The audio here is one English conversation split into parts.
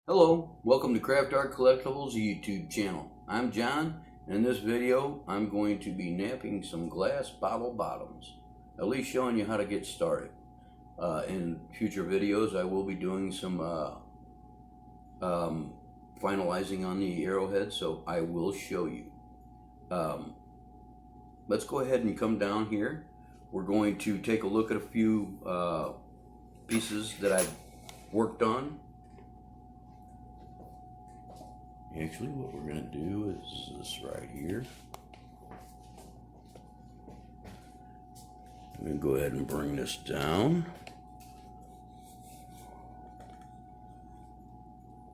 Hello, welcome to Craft Art Collectibles YouTube channel. I'm John, and in this video I'm going to be knapping some glass bottle bottoms, at least showing you how to get started. In future videos I will be doing some finalizing on the arrowhead, so I will show you. Let's go ahead and come down here. We're going to take a look at a few pieces that I've worked on. Actually, what we're going to do is this right here. I'm going to go ahead and bring this down.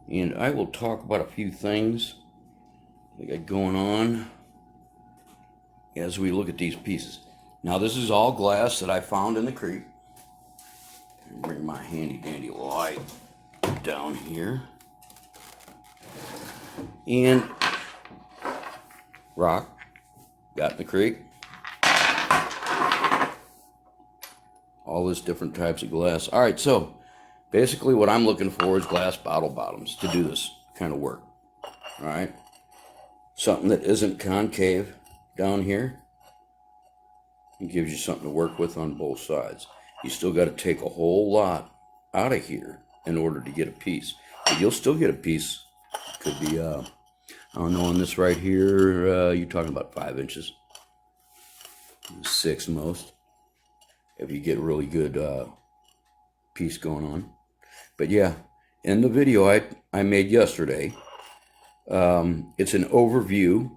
And I will talk about a few things we got going on as we look at these pieces. Now, this is all glass that I found in the creek. Bring my handy dandy light down here. And rock got in the creek. All this different types of glass. All right, so basically what I'm looking for is glass bottle bottoms to do this kind of work. All right, something that isn't concave down here. It gives you something to work with on both sides. You still got to take a whole lot out of here in order to get a piece, but you'll still get a piece. Could be I don't know, on this right here, you're talking about 5 inches, 6 most, if you get a really good piece going on. But yeah, in the video I made yesterday, it's an overview.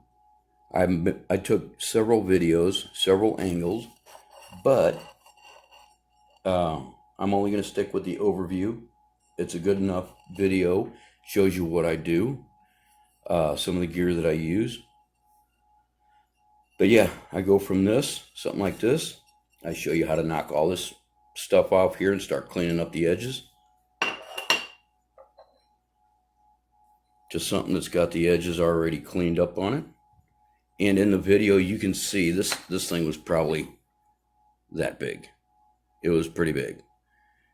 I took several videos, several angles, but I'm only going to stick with the overview. It's a good enough video, shows you what I do. Some of the gear that I use. But yeah, I go from this, something like this. I show you how to knock all this stuff off here and start cleaning up the edges. Just something that's got the edges already cleaned up on it. And in the video you can see this thing was probably that big. It was pretty big.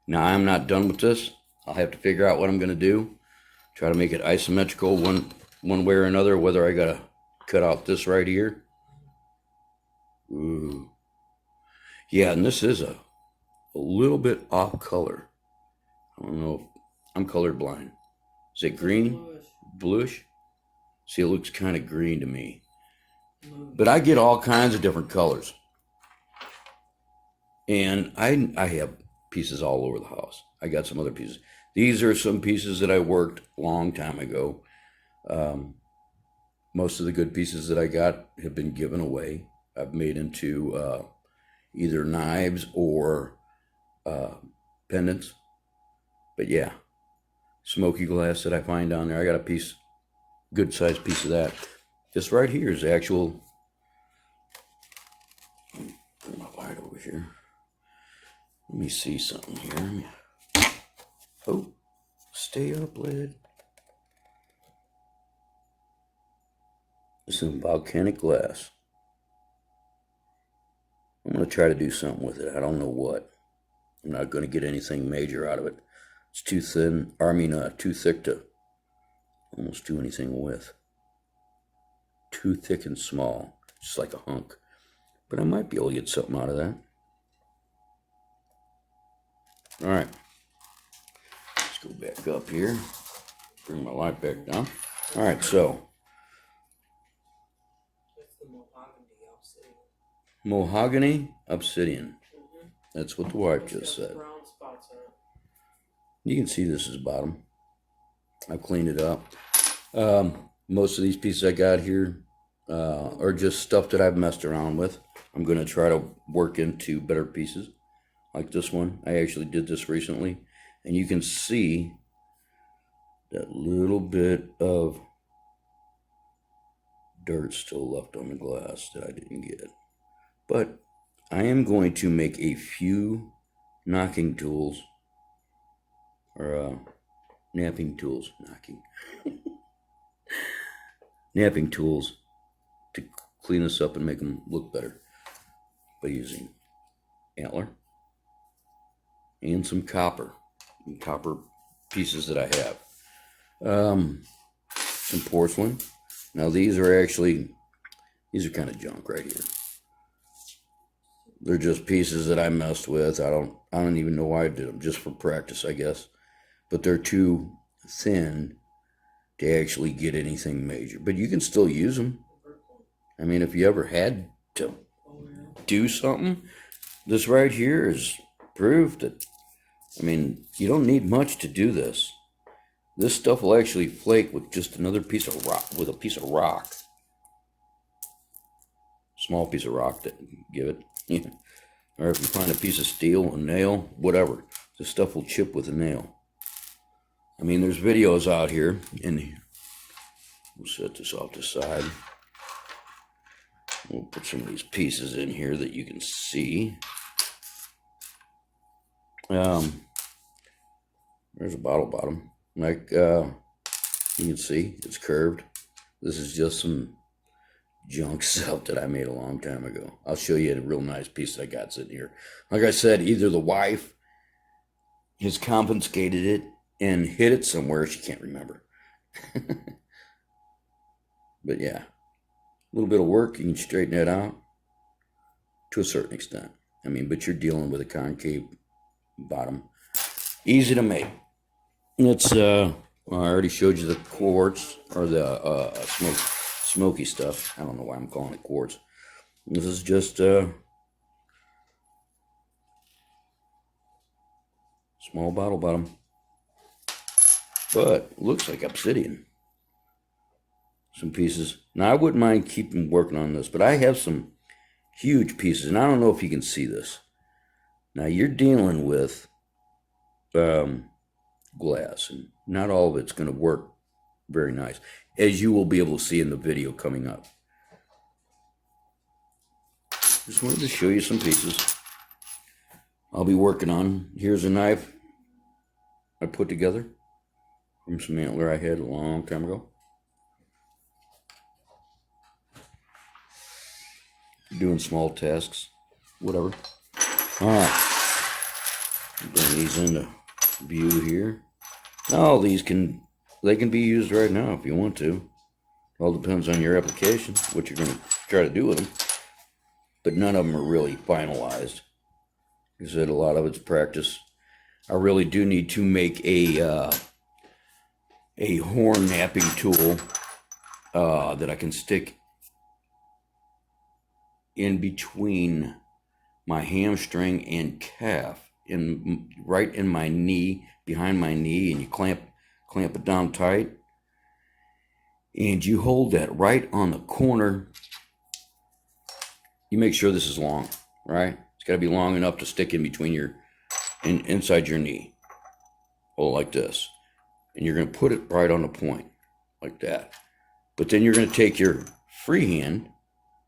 Now I'm not done with this. I'll have to figure out what I'm going to do. Try to make it isometrical one way or another, whether I gotta cut out this right here. Ooh. Yeah, and this is a little bit off color. I don't know if I'm colorblind. Is it green? Bluish? See, it looks kind of green to me. But I get all kinds of different colors. And I have pieces all over the house. I got some other pieces. These are some pieces that I worked a long time ago. Most of the good pieces that I got have been given away. I've made into either knives or pendants. But yeah, smoky glass that I find down there. I got a piece, good sized piece of that. This right here is the actual. Put my light over here. Let me see something here. Oh, stay up, lid. Some volcanic glass. I'm going to try to do something with it. I don't know what. I'm not going to get anything major out of it. It's too thin, too thick to almost do anything with. Too thick and small, just like a hunk. But I might be able to get something out of that. All right. Let's go back up here. Bring my light back down. All right, so. Mahogany obsidian. That's what the wife just said. You can see this is bottom. I've cleaned it up. Most of these pieces I got here are just stuff that I've messed around with. I'm going to try to work into better pieces. Like this one. I actually did this recently. And you can see that little bit of dirt still left on the glass that I didn't get. But I am going to make a few knocking tools, or knapping tools, knapping tools to clean this up and make them look better by using antler and some copper pieces that I have. Some porcelain. Now these are kind of junk right here. They're just pieces that I messed with. I don't even know why I did them, just for practice, I guess. But they're too thin to actually get anything major. But you can still use them. I mean, if you ever had to do something, this right here is proof that, I mean, you don't need much to do this. This stuff will actually flake with just another piece of rock, with a piece of rock. Small piece of rock that give it. Or if you find a piece of steel, a nail, whatever, this stuff will chip with a nail. I mean, there's videos out here, and we'll set this off to the side. We'll put some of these pieces in here that you can see. There's a bottle bottom. Like you can see, it's curved. This is just some junk stuff that I made a long time ago. I'll show you a real nice piece that I got sitting here. Like I said, either the wife has confiscated it and hid it somewhere she can't remember. But yeah, a little bit of work, you can straighten that out to a certain extent. I mean, but you're dealing with a concave bottom. Easy to make. It's, well, I already showed you the quartz, or the smoky stuff. I don't know why I'm calling it quartz. This is just small bottle bottom, but looks like obsidian. Some pieces. Now I wouldn't mind keeping working on this, but I have some huge pieces, and I don't know if you can see this. Now you're dealing with glass, and not all of it's going to work very nice, as you will be able to see in the video coming up. Just wanted to show you some pieces I'll be working on. Here's a knife I put together from some antler I had a long time ago. Doing small tasks, whatever. All right, bring these into view here. Now they can be used right now if you want to. All depends on your application, what you're going to try to do with them. But none of them are really finalized. Like I said, a lot of it's practice. I really do need to make a horn knapping tool that I can stick in between my hamstring and calf, right in my knee, behind my knee, and you clamp it down tight, and you hold that right on the corner. You make sure this is long, right? It's got to be long enough to stick in between inside your knee. Hold like this, and you're going to put it right on the point, like that. But then you're going to take your free hand,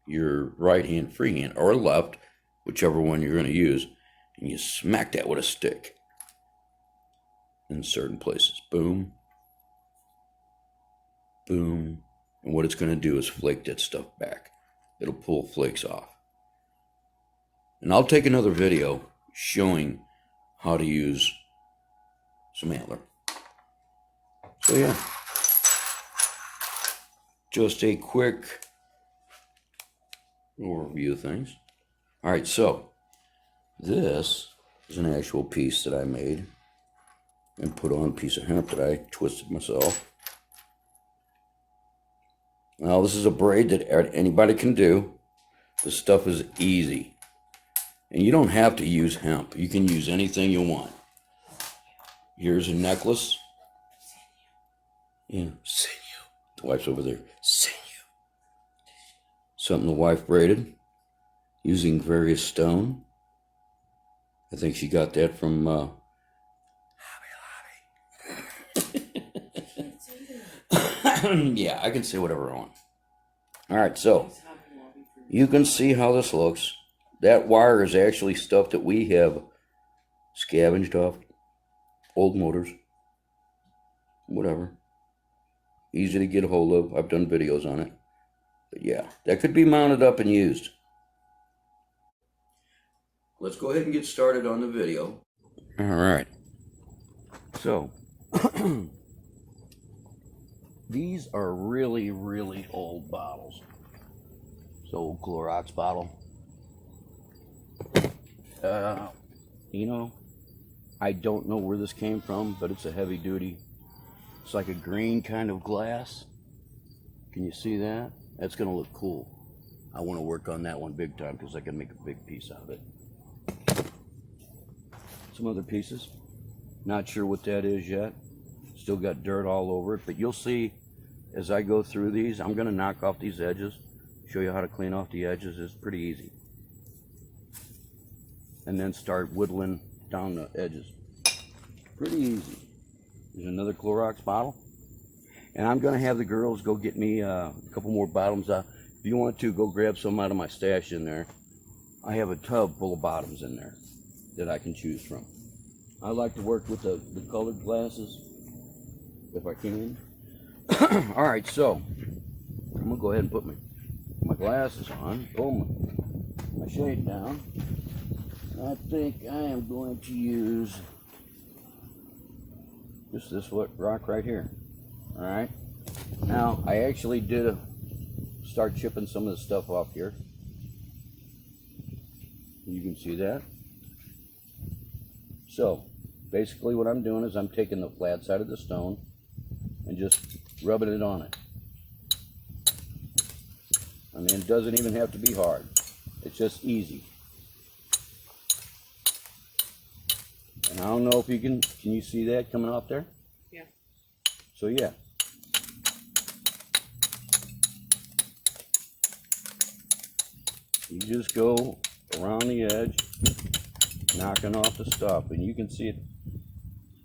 your right hand free hand, or left, whichever one you're going to use, and you smack that with a stick in certain places. Boom, boom. And what it's going to do is flake that stuff back. It'll pull flakes off. And I'll take another video showing how to use some antler. So yeah, just a quick overview of things. All right, so this is an actual piece that I made and put on a piece of hemp that I twisted myself. Now this is a braid that anybody can do. This stuff is easy. And you don't have to use hemp. You can use anything you want. Here's a necklace. Yeah, sinew. The wife's over there. Sinew. Something the wife braided using various stone. I think she got that from Hobby Lobby. Yeah, I can say whatever I want. All right, so you can see how this looks. That wire is actually stuff that we have scavenged off old motors. Whatever. Easy to get a hold of. I've done videos on it. But yeah, that could be mounted up and used. Let's go ahead and get started on the video. All right. So, These are really, really old bottles. It's an old Clorox bottle. You know, I don't know where this came from, but it's a heavy duty. It's like a green kind of glass. Can you see that? That's gonna look cool. I want to work on that one big time because I can make a big piece out of it. Some other pieces. Not sure what that is yet. Still got dirt all over it, but you'll see as I go through these. I'm gonna knock off these edges, show you how to clean off the edges. It's pretty easy. And then start whittling down the edges. Pretty easy. There's another Clorox bottle. And I'm going to have the girls go get me a couple more bottoms. If you want to, go grab some out of my stash in there. I have a tub full of bottoms in there that I can choose from. I like to work with the colored glasses if I can. All right, so I'm going to go ahead and put my glasses on, pull my shade down. I think I am going to use just this rock right here. All right. Now I actually did start chipping some of the stuff off here. You can see that. So basically what I'm doing is I'm taking the flat side of the stone and just rubbing it on it. I mean, it doesn't even have to be hard. It's just easy. And I don't know if you can you see that coming off there? Yeah. So yeah. You just go around the edge, knocking off the stuff, and you can see it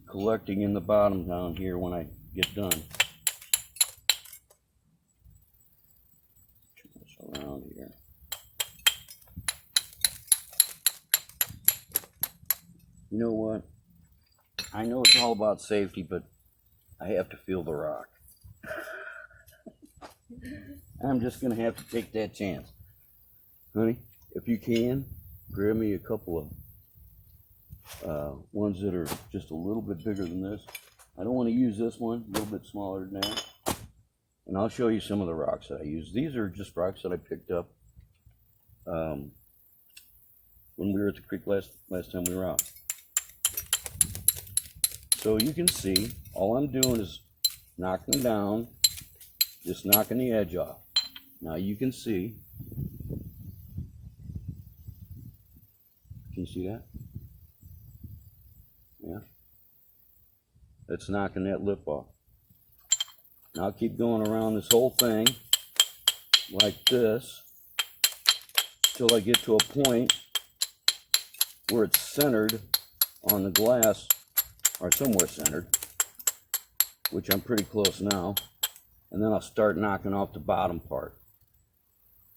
collecting in the bottom down here when I get done. Turn this around here. You know what? I know it's all about safety, but I have to feel the rock. I'm just going to have to take that chance. Honey, if you can, grab me a couple of ones that are just a little bit bigger than this. I don't want to use this one, a little bit smaller than that. And I'll show you some of the rocks that I use. These are just rocks that I picked up when we were at the creek last time we were out. So you can see, all I'm doing is knocking down, just knocking the edge off. Now you can see, can you see that? Yeah. That's knocking that lip off. Now I'll keep going around this whole thing like this till I get to a point where it's centered on the glass, or somewhere centered, which I'm pretty close now. And then I'll start knocking off the bottom part,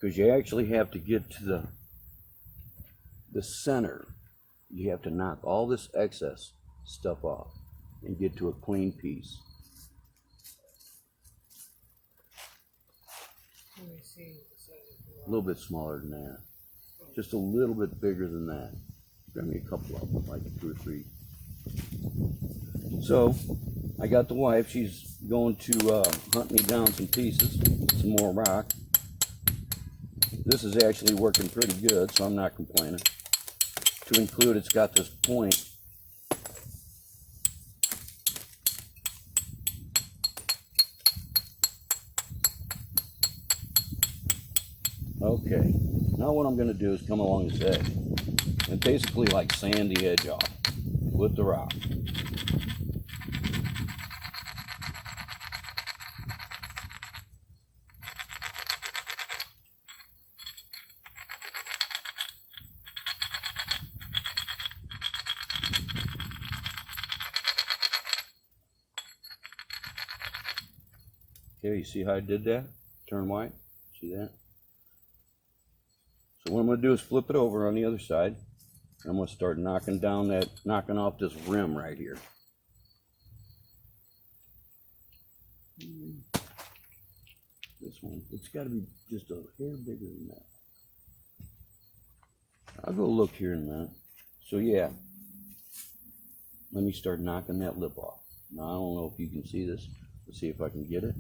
because you actually have to get to the center. You have to knock all this excess stuff off and get to a clean piece. Let me see. A little bit smaller than that. Just a little bit bigger than that. Grab me a couple of them, like 2 or 3. So I got the wife. She's going to hunt me down some pieces, some more rock. This is actually working pretty good, so I'm not complaining. To include, it's got this point. Okay, now what I'm going to do is come along this edge and basically like sand the edge off with the rock. Okay, you see how I did that? Turn white. See that? So what I'm going to do is flip it over on the other side. I'm going to start knocking off this rim right here. This one, it's got to be just a hair bigger than that. I'll go look here in a minute. So yeah, let me start knocking that lip off. Now I don't know if you can see this. Let's see if I can get it.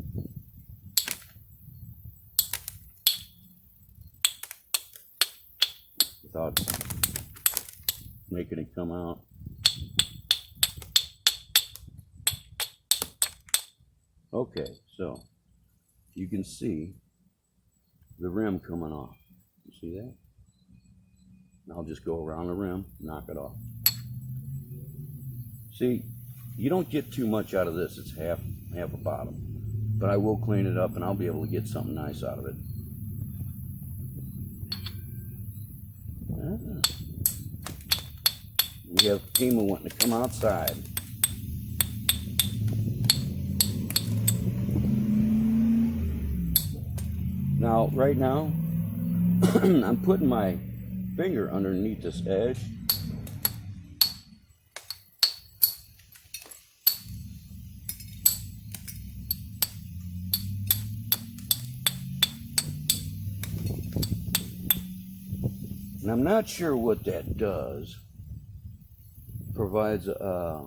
Without making it come out. Okay, so you can see the rim coming off. You see that? And I'll just go around the rim, knock it off. See, you don't get too much out of this. It's half a bottom. But I will clean it up and I'll be able to get something nice out of it. We have Pima wanting to come outside. Now, right now, I'm putting my finger underneath this edge. And I'm not sure what that does. Provides a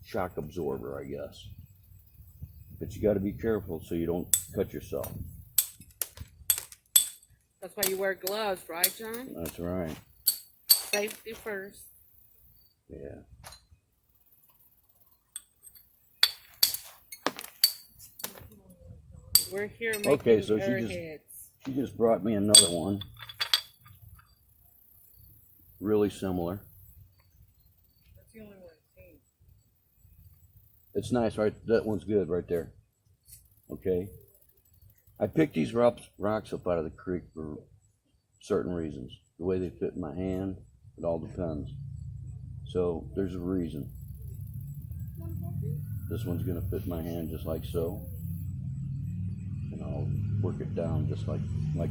shock absorber, I guess. But you got to be careful so you don't cut yourself. That's why you wear gloves, right, John? That's right. Safety first. Yeah. We're here making okay, so arrowheads. She just brought me another one. Really similar. That's the only one I've seen. It's nice, right? That one's good right there. Okay. I picked these rocks up out of the creek for certain reasons. The way they fit in my hand, it all depends. So there's a reason. This one's going to fit my hand just like so. And I'll work it down just like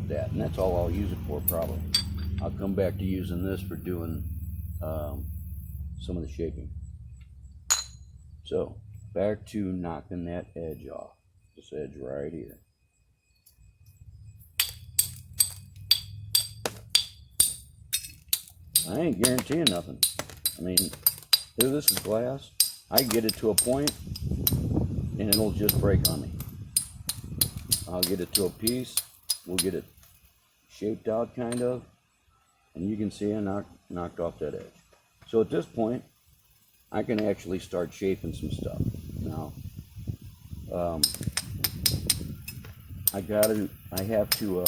that. And that's all I'll use it for probably. I'll come back to using this for doing some of the shaping. So back to knocking that edge off. This edge right here. I ain't guaranteeing nothing. I mean, if this is glass, I get it to a point and it'll just break on me. I'll get it to a piece, we'll get it shaped out kind of, and you can see I knocked off that edge. So at this point, I can actually start shaping some stuff. Now, I have to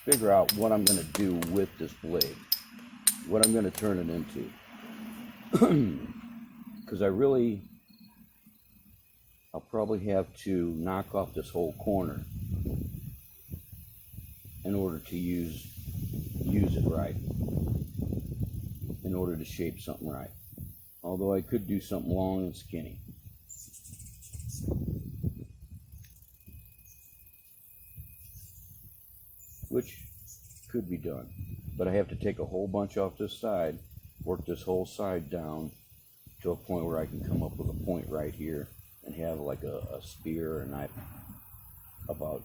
figure out what I'm going to do with this blade, what I'm going to turn it into. Because I'll probably have to knock off this whole corner in order to use it right, in order to shape something right. Although I could do something long and skinny. Which could be done. But I have to take a whole bunch off this side, work this whole side down to a point where I can come up with a point right here and have like a spear or a knife about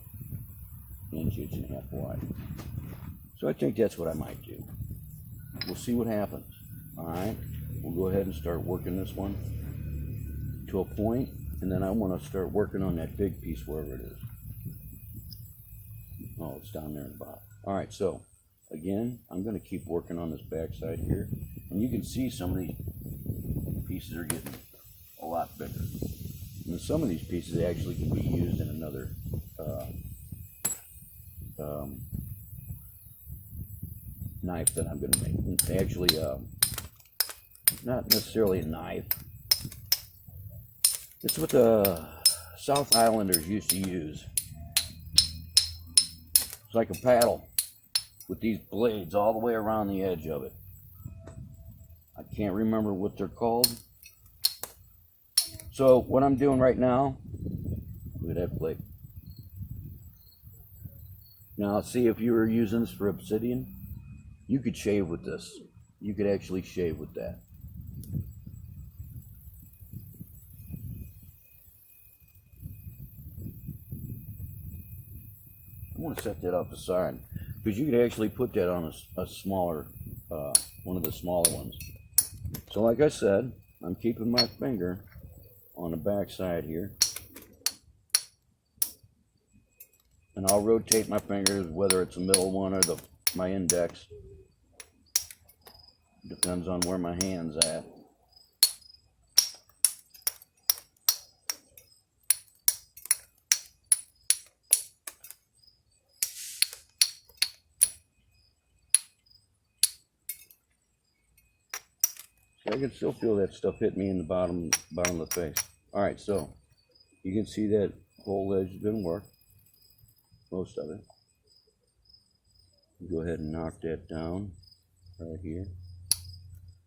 an inch and a half wide. So I think that's what I might do. We'll see what happens. Alright, we'll go ahead and start working this one to a point, and then I want to start working on that big piece wherever it is. Oh, it's down there in the bottom. Alright, so again, I'm going to keep working on this back side here, and you can see some of these pieces are getting a lot bigger. And some of these pieces actually can be used in another knife that I'm going to make. Actually, not necessarily a knife. It's what the South Islanders used to use. It's like a paddle with these blades all the way around the edge of it. I can't remember what they're called. So what I'm doing right now, look at that blade. Now see, if you were using this for obsidian, you could shave with this. You could actually shave with that. I want to set that off the side because you could actually put that on a smaller, one of the smaller ones. So like I said, I'm keeping my finger on the back side here. And I'll rotate my fingers, whether it's the middle one or my index. Depends on where my hand's at. So I can still feel that stuff hit me in the bottom of the face. All right, so you can see that whole edge has been worked, most of it. Go ahead and knock that down right here.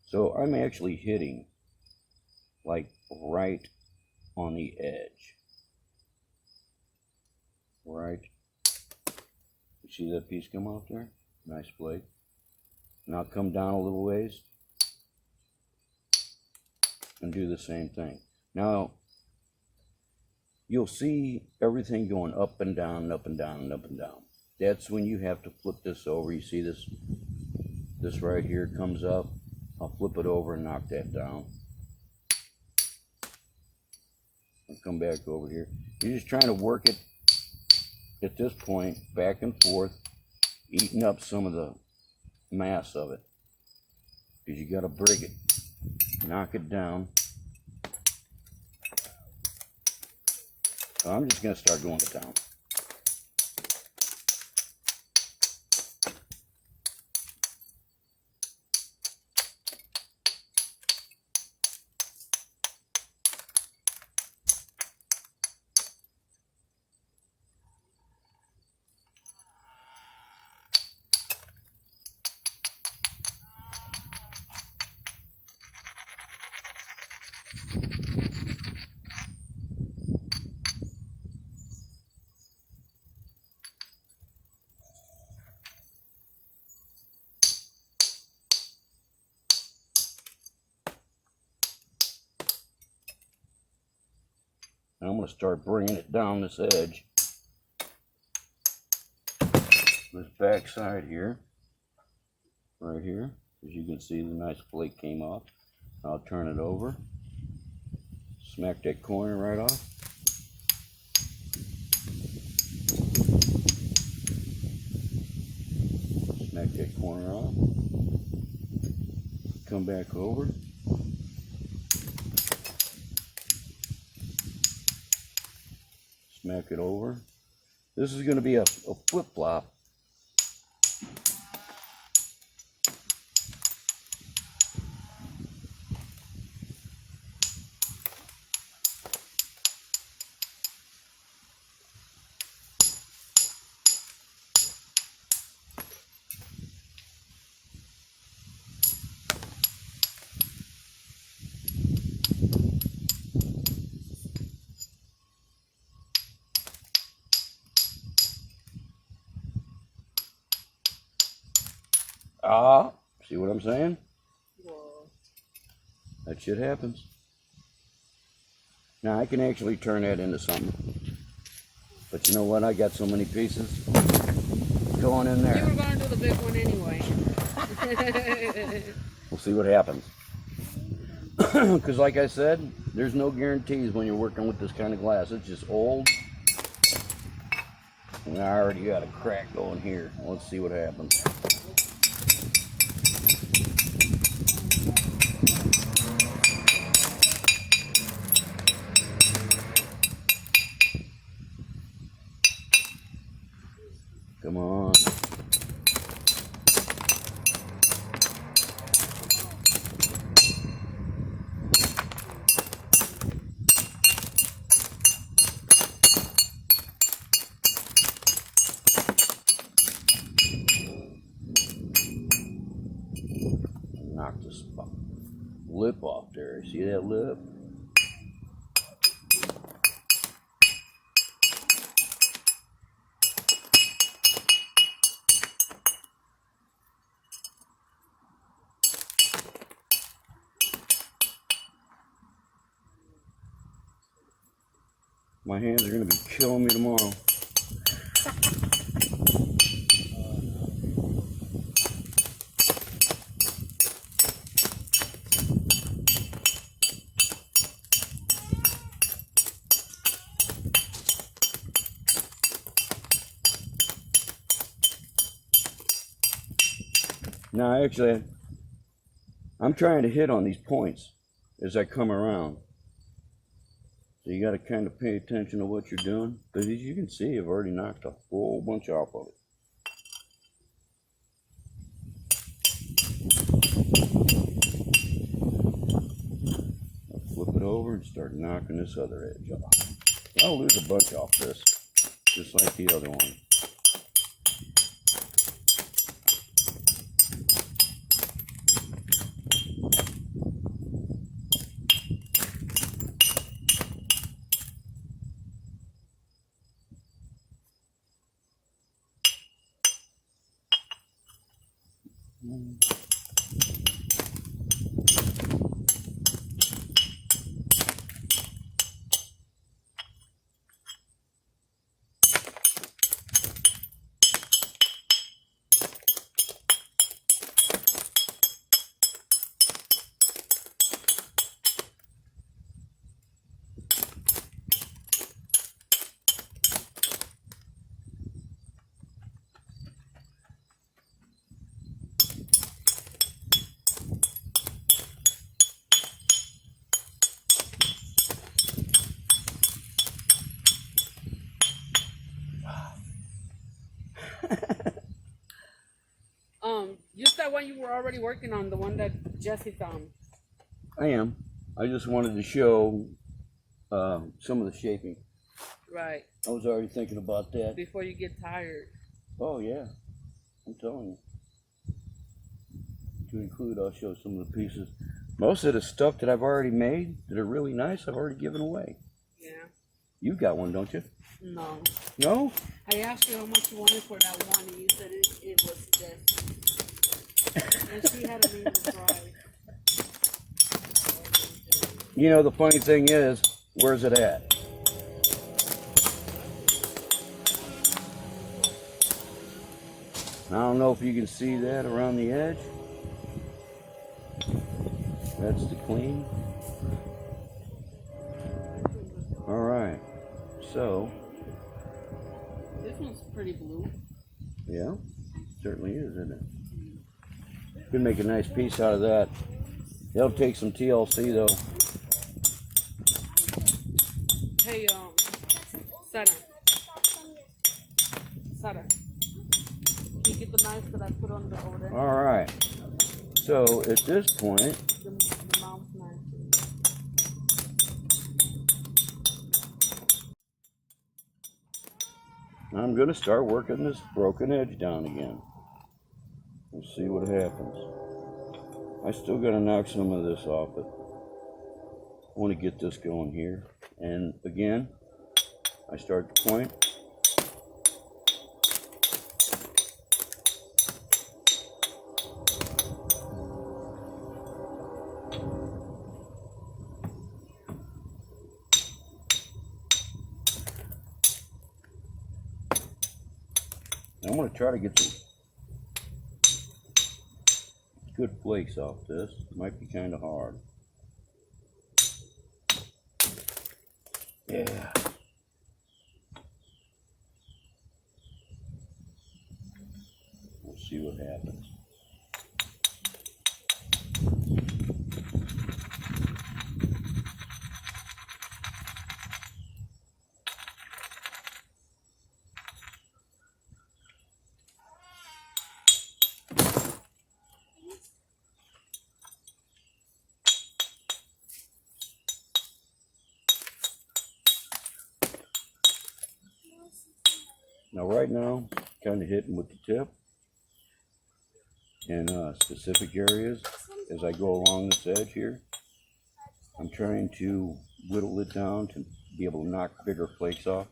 So I'm actually hitting like right on the edge. Right. You see that piece come off there? Nice blade. Now come down a little ways and do the same thing. Now you'll see everything going up and down and up and down and up and down. That's when you have to flip this over. You see this right here comes up. I'll flip it over and knock that down. I'll come back over here. You're just trying to work it at this point back and forth, eating up some of the mass of it. Because you got to break it. Knock it down. So I'm just going to start going it down. And I'm going to start bringing it down this edge. This back side here. Right here. As you can see, the nice flake came off. I'll turn it over. Smack that corner right off. Smack that corner off. Come back over. Smack it over. This is going to be a flip-flop. See what I'm saying? Whoa. That shit happens. Now I can actually turn that into something. But you know what? I got so many pieces going in You there. were going to do the big one anyway. We'll see what happens. Because like I said, there's no guarantees when you're working with this kind of glass. It's just old. And I already got a crack going here. Let's see what happens. Come on. Knock this lip off there. See that lip? My hands are going to be killing me tomorrow. Now, actually, I'm trying to hit on these points as I come around. So you got to kind of pay attention to what you're doing. But as you can see, I've already knocked a whole bunch off of it. I'll flip it over and start knocking this other edge off. I'll lose a bunch off this, just like the other one. Just that one you were already working on, the one that Jesse found. I am. I just wanted to show some of the shaping. Right. I was already thinking about that. Before you get tired. Oh yeah, I'm telling you. To include, I'll show some of the pieces. Most of the stuff that I've already made that are really nice, I've already given away. Yeah. You've got one, don't you? No. No? I asked you how much you wanted for that one, and you said it was this. And she had a medium dry. You know, the funny thing is, where's it at? I don't know if you can see that around the edge. That's the clean. All right, so. This one's pretty blue. Yeah, certainly is, isn't it? Could make a nice piece out of that. It'll take some TLC though. Hey, Sarah, can you get the knife that I put on the over there? All right. So at this point, The mom's knife. I'm going to start working this broken edge down again. We'll see what happens. I still got to knock some of this off, but I want to get this going here. And again, I start the point. I'm going to try to get some good flakes off this. Might be kind of hard. Yeah. We'll see what happens. Now right now, kind of hitting with the tip in specific areas as I go along this edge here. I'm trying to whittle it down to be able to knock bigger flakes off.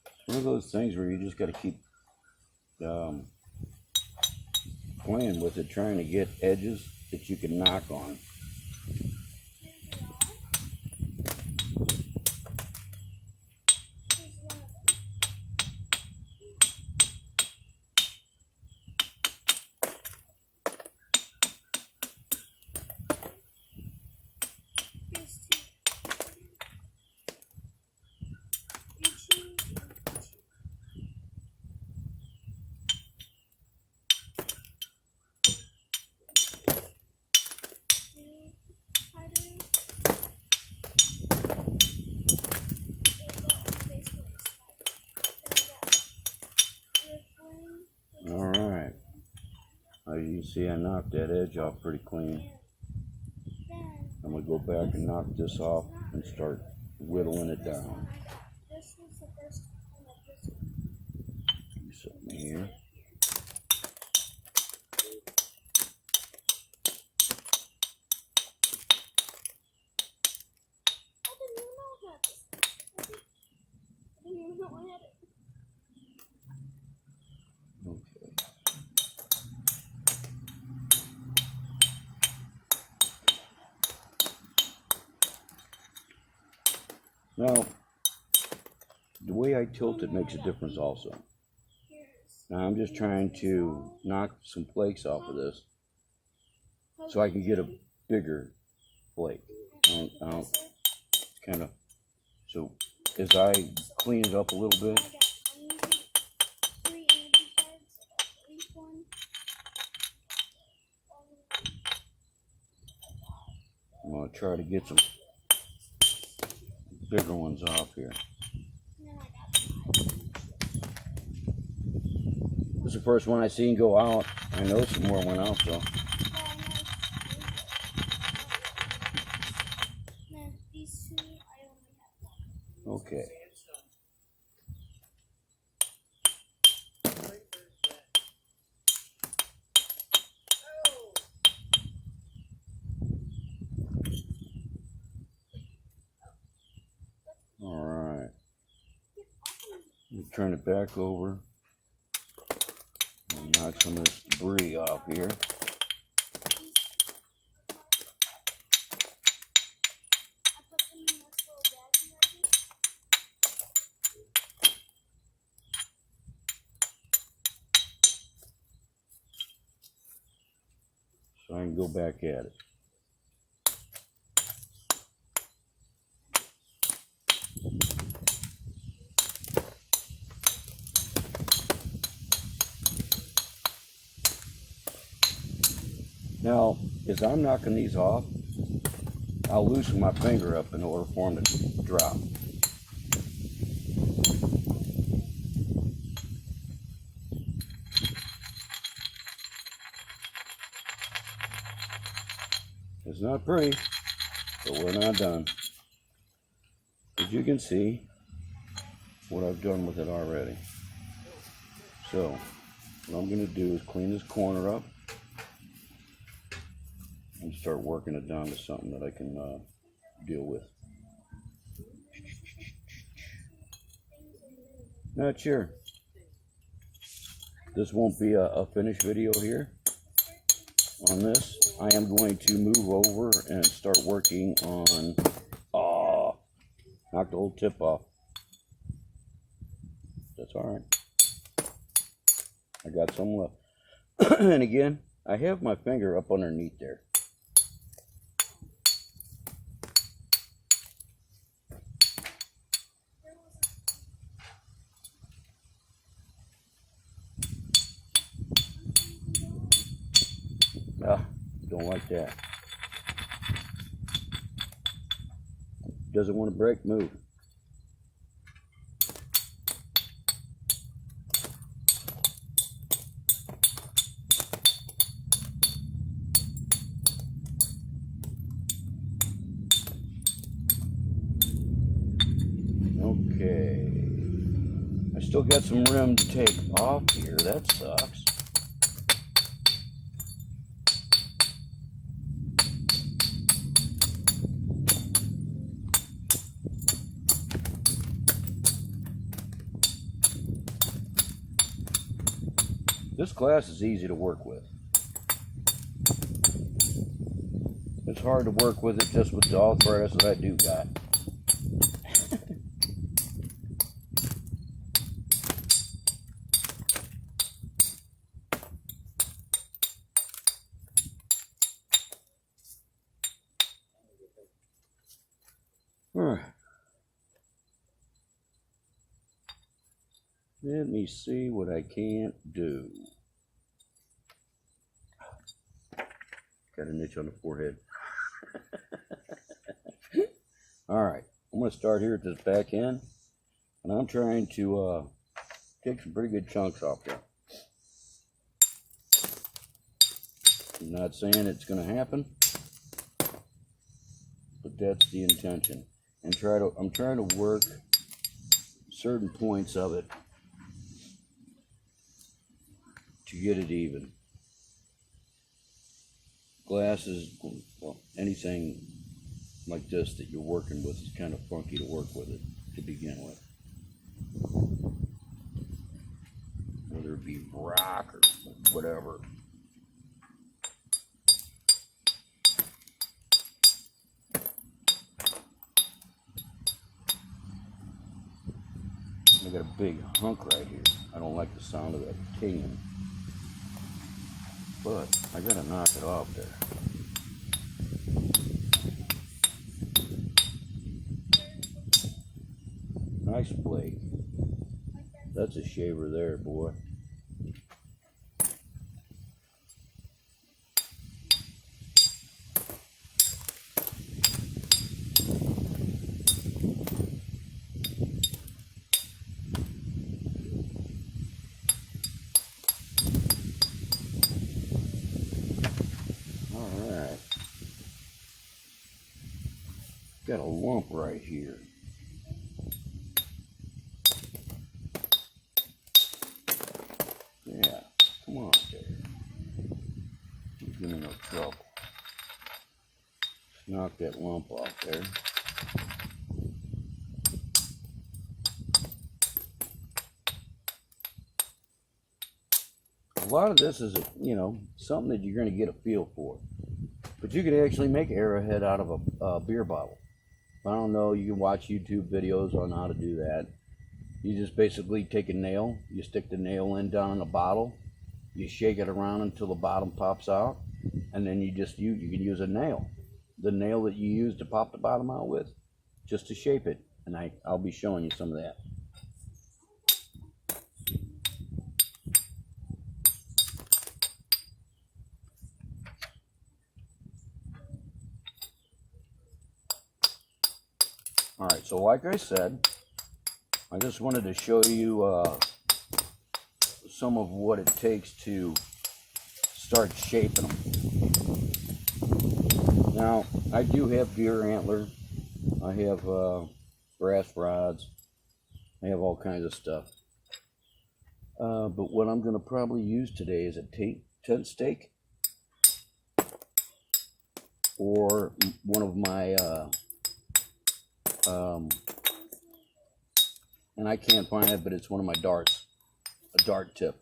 It's one of those things where you just got to keep playing with it, trying to get edges that you can knock on. All right. As you can see, I knocked that edge off pretty clean. I'm going to go back and knock this off and start whittling it down. Do something here. Okay. Now, the way I tilt it makes a difference also. Now I'm just trying to knock some flakes off of this so I can get a bigger flake. Kind of, so as I clean it up a little bit, I'm going to try to get some bigger ones off here. This is the first one I seen go out. I know some more went out, so. Okay. All right. Let me turn it back over and knock some of this debris off here. So I can go back at it. Now, as I'm knocking these off, I'll loosen my finger up in order for them to drop. It's not pretty, but we're not done. As you can see, what I've done with it already. So, what I'm going to do is clean this corner up and start working it down to something that I can deal with. Not sure. This won't be a finished video here on this. I am going to move over and start working on, knock the whole tip off. That's all right. I got some left. And again, I have my finger up underneath there. Don't like that. Doesn't want to break, move. Okay. I still got some rim to take off here. That sucks. This glass is easy to work with. It's hard to work with it just with the arthritis that I do got. Let me see what I can't do. Got an itch on the forehead. Alright, I'm going to start here at this back end, and I'm trying to take some pretty good chunks off there. I'm not saying it's going to happen, but that's the intention. And I'm trying to work certain points of it to get it even. Glass is, well, anything like this that you're working with is kind of funky to work with it to begin with. Whether it be rock or whatever. I got a big hunk right here. I don't like the sound of that tinging, but I gotta knock it off there. Nice blade. That's a shaver there, boy. Alright. Got a lump right here. Yeah, come on there. You're giving me no trouble. Knock that lump off there. A lot of this is, you know, something that you're going to get a feel for. But you could actually make an arrowhead out of a beer bottle. I don't know, you can watch YouTube videos on how to do that. You just basically take a nail, you stick the nail in down in a bottle, you shake it around until the bottom pops out, and then you can use a nail. The nail that you use to pop the bottom out with, just to shape it. And I'll be showing you some of that. Alright, so like I said, I just wanted to show you some of what it takes to start shaping them. Now, I do have deer antler, I have brass rods, I have all kinds of stuff. But what I'm going to probably use today is a tent stake, or one of my, and I can't find it, but it's one of my darts, a dart tip.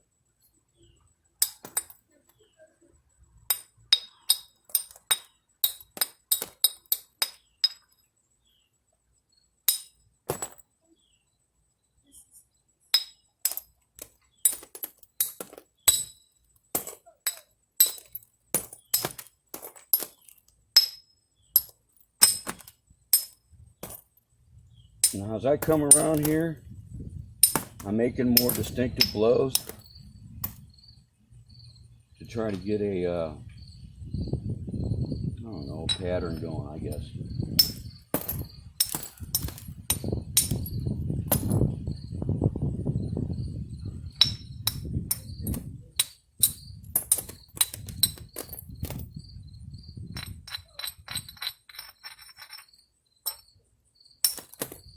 Now as I come around here, I'm making more distinctive blows to try to get a, I don't know, pattern going, I guess.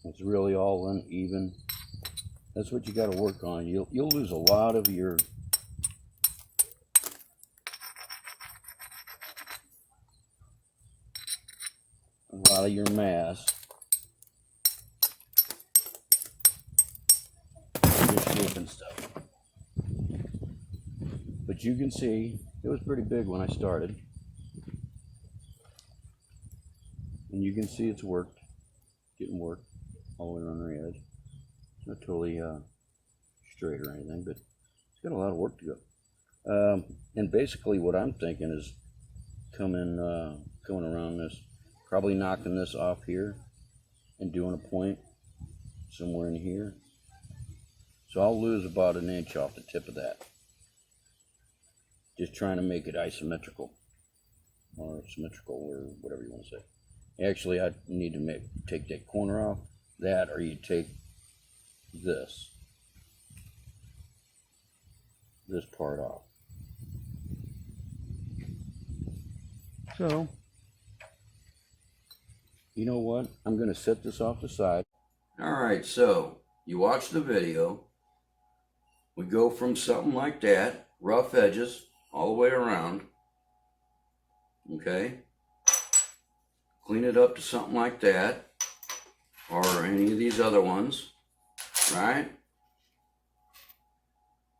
It's really all uneven. That's what you got to work on. You'll lose a lot of your mass. Just shaping stuff. But you can see it was pretty big when I started, and you can see it's worked, getting worked all the way around the edge. Not totally straight or anything, but it's got a lot of work to go. And basically what I'm thinking is coming around this, probably knocking this off here and doing a point somewhere in here. So I'll lose about an inch off the tip of that. Just trying to make it isometrical, or symmetrical, or whatever you want to say. Actually, I need to take that corner off. That, or you take this part off. So, you know what? I'm going to set this off the side. All right, so you watch the video. We go from something like that, rough edges, all the way around. Okay? Clean it up to something like that, or any of these other ones, right?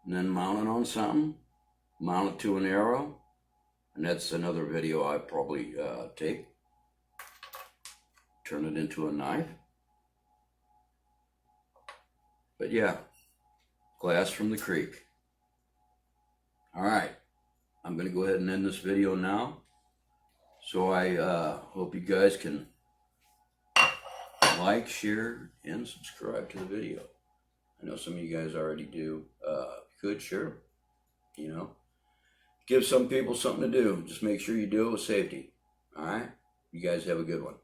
And then mount it on something, mount it to an arrow, and that's another video I probably take. Turn it into a knife. But yeah, glass from the creek. All right, I'm going to go ahead and end this video now. So I hope you guys can like, share, and subscribe to the video. I know some of you guys already do. Good, sure. You know, give some people something to do. Just make sure you do it with safety. All right? You guys have a good one.